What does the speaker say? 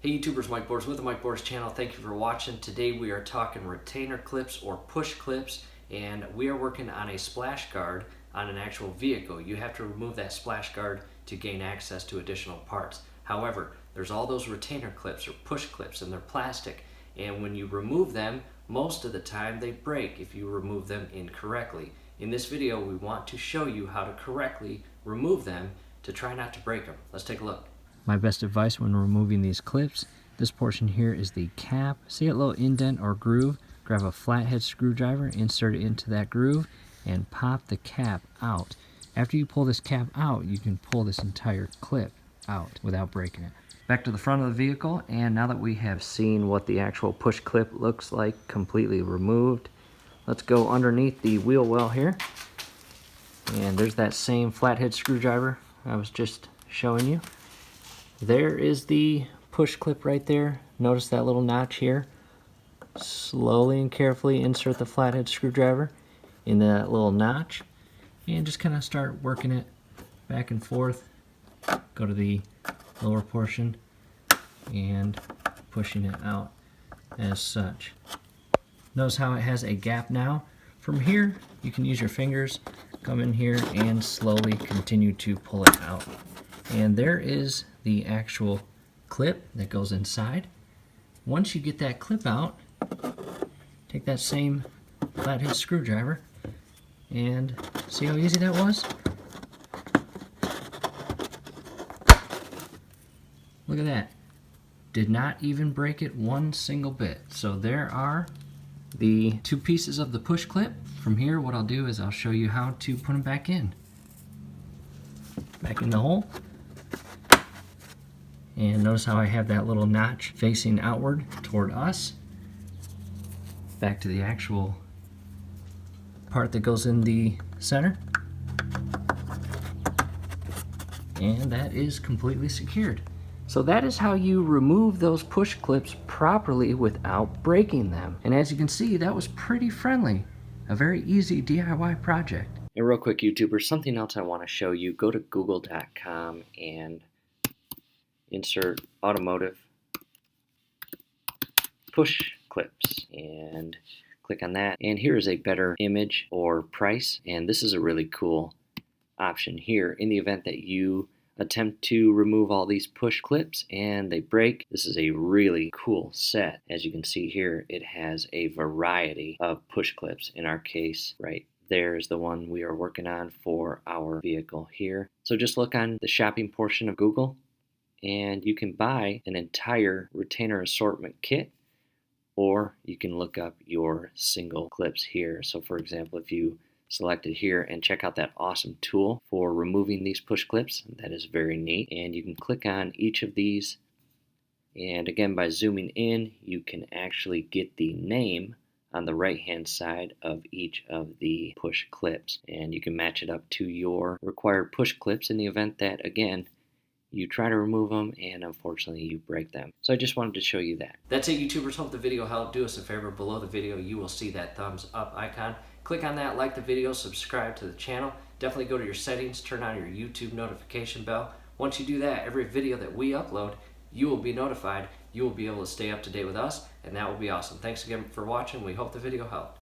Hey YouTubers, Mike Borders with the Mike Borders channel. Thank you for watching. Today we are talking retainer clips or push clips, and we are working on a splash guard on an actual vehicle. You have to remove that splash guard to gain access to additional parts. However, there's all those retainer clips or push clips, and they're plastic, and when you remove them, most of the time they break if you remove them incorrectly. In this video, we want to show you how to correctly remove them to try not to break them. Let's take a look. My best advice when removing these clips, this portion here is the cap. See that little indent or groove? Grab a flathead screwdriver, insert it into that groove, and pop the cap out. After you pull this cap out, you can pull this entire clip out without breaking it. Back to the front of the vehicle, and now that we have seen what the actual push clip looks like completely removed, let's go underneath the wheel well here. And there's that same flathead screwdriver I was just showing you. There is the push clip right there. Notice that little notch here. Slowly and carefully insert the flathead screwdriver in that little notch and just kind of start working it back and forth. Go to the lower portion and pushing it out as such. Notice how it has a gap now. From here, you can use your fingers, come in here and slowly continue to pull it out. And there is the actual clip that goes inside. Once you get that clip out, take that same flathead screwdriver and see how easy that was? Look at that. Did not even break it one single bit. So there are the two pieces of the push clip. From here, what I'll do is I'll show you how to put them back in. Back in the hole. And notice how I have that little notch facing outward toward us. Back to the actual part that goes in the center. And that is completely secured. So that is how you remove those push clips properly without breaking them. And as you can see, that was pretty friendly. A very easy DIY project. And real quick, YouTubers, something else I want to show you. Go to google.com and insert Automotive Push Clips and click on that. And here is a better image or price. And this is a really cool option here. In the event that you attempt to remove all these push clips and they break, this is a really cool set. As you can see here, it has a variety of push clips. In our case, right there is the one we are working on for our vehicle here. So just look on the shopping portion of Google and you can buy an entire retainer assortment kit, or you can look up your single clips here. So for example, if you select it here and check out that awesome tool for removing these push clips, that is very neat. And you can click on each of these, and again, by zooming in, you can actually get the name on the right hand side of each of the push clips, and you can match it up to your required push clips in the event that, again, you try to remove them and unfortunately you break them. So I just wanted to show you that. That's it, YouTubers. Hope the video helped. Do us a favor, below the video you will see that thumbs up icon. Click on that, like the video, subscribe to the channel. Definitely go to your settings, turn on your YouTube notification bell. Once you do that, every video that we upload, you will be notified. You will be able to stay up to date with us, and that will be awesome. Thanks again for watching. We hope the video helped.